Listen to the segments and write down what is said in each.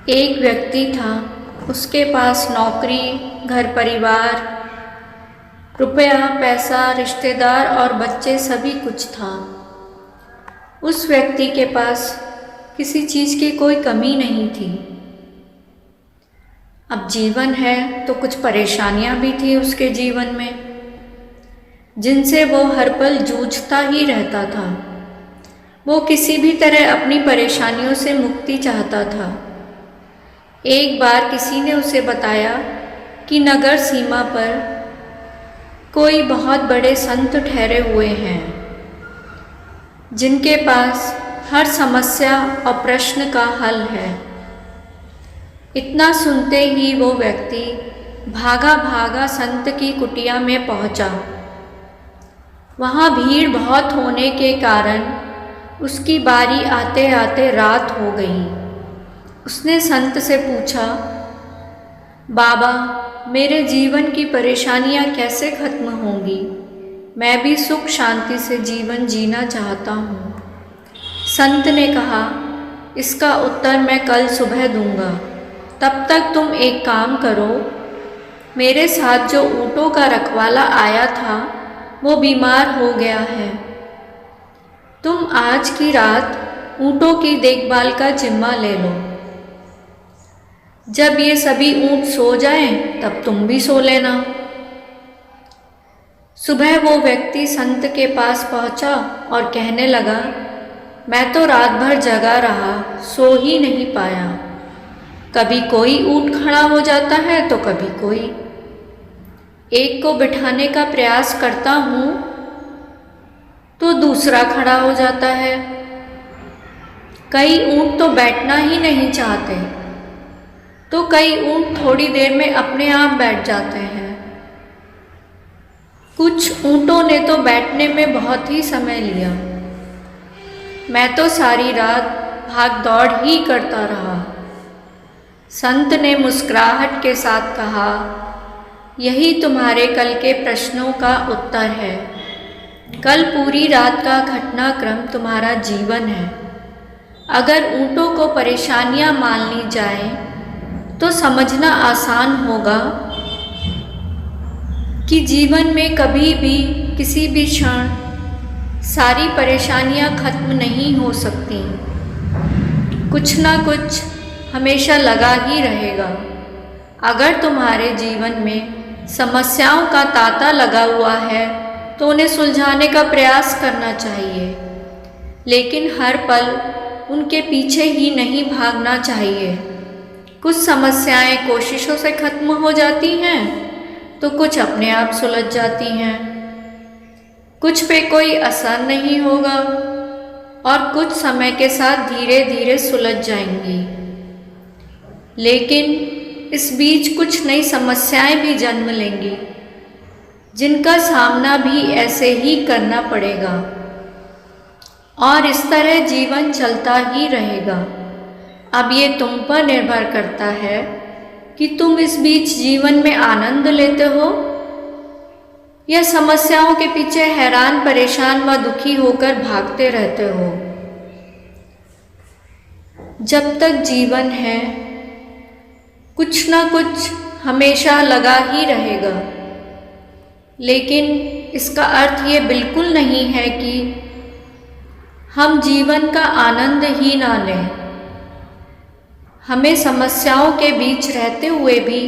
एक व्यक्ति था, उसके पास नौकरी, घर परिवार, रुपया पैसा, रिश्तेदार और बच्चे सभी कुछ था। उस व्यक्ति के पास किसी चीज़ की कोई कमी नहीं थी। अब जीवन है तो कुछ परेशानियां भी थी उसके जीवन में, जिनसे वो हर पल जूझता ही रहता था। वो किसी भी तरह अपनी परेशानियों से मुक्ति चाहता था। एक बार किसी ने उसे बताया कि नगर सीमा पर कोई बहुत बड़े संत ठहरे हुए हैं, जिनके पास हर समस्या और प्रश्न का हल है। इतना सुनते ही वो व्यक्ति भागा भागा संत की कुटिया में पहुंचा। वहाँ भीड़ बहुत होने के कारण उसकी बारी आते आते रात हो गई। उसने संत से पूछा, बाबा, मेरे जीवन की परेशानियाँ कैसे खत्म होंगी? मैं भी सुख शांति से जीवन जीना चाहता हूँ। संत ने कहा, इसका उत्तर मैं कल सुबह दूंगा। तब तक तुम एक काम करो, मेरे साथ जो ऊँटों का रखवाला आया था वो बीमार हो गया है। तुम आज की रात ऊँटों की देखभाल का जिम्मा ले लो। जब ये सभी ऊँट सो जाएं, तब तुम भी सो लेना। सुबह वो व्यक्ति संत के पास पहुंचा और कहने लगा, मैं तो रात भर जगा रहा, सो ही नहीं पाया। कभी कोई ऊँट खड़ा हो जाता है तो कभी कोई। एक को बिठाने का प्रयास करता हूँ तो दूसरा खड़ा हो जाता है। कई ऊँट तो बैठना ही नहीं चाहते, तो कई ऊँट थोड़ी देर में अपने आप बैठ जाते हैं। कुछ ऊँटों ने तो बैठने में बहुत ही समय लिया। मैं तो सारी रात भाग दौड़ ही करता रहा। संत ने मुस्कुराहट के साथ कहा, यही तुम्हारे कल के प्रश्नों का उत्तर है। कल पूरी रात का घटनाक्रम तुम्हारा जीवन है। अगर ऊँटों को परेशानियां मान ली जाएं, तो समझना आसान होगा कि जीवन में कभी भी किसी भी क्षण सारी परेशानियां खत्म नहीं हो सकती। कुछ ना कुछ हमेशा लगा ही रहेगा। अगर तुम्हारे जीवन में समस्याओं का तांता लगा हुआ है तो उन्हें सुलझाने का प्रयास करना चाहिए, लेकिन हर पल उनके पीछे ही नहीं भागना चाहिए। कुछ समस्याएं कोशिशों से खत्म हो जाती हैं तो कुछ अपने आप सुलझ जाती हैं। कुछ पे कोई असर नहीं होगा और कुछ समय के साथ धीरे धीरे सुलझ जाएंगी, लेकिन इस बीच कुछ नई समस्याएं भी जन्म लेंगी, जिनका सामना भी ऐसे ही करना पड़ेगा और इस तरह जीवन चलता ही रहेगा। अब ये तुम पर निर्भर करता है कि तुम इस बीच जीवन में आनंद लेते हो या समस्याओं के पीछे हैरान, परेशान व दुखी होकर भागते रहते हो। जब तक जीवन है, कुछ ना कुछ हमेशा लगा ही रहेगा, लेकिन इसका अर्थ ये बिल्कुल नहीं है कि हम जीवन का आनंद ही ना लें। हमें समस्याओं के बीच रहते हुए भी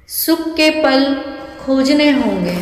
सुख के पल खोजने होंगे।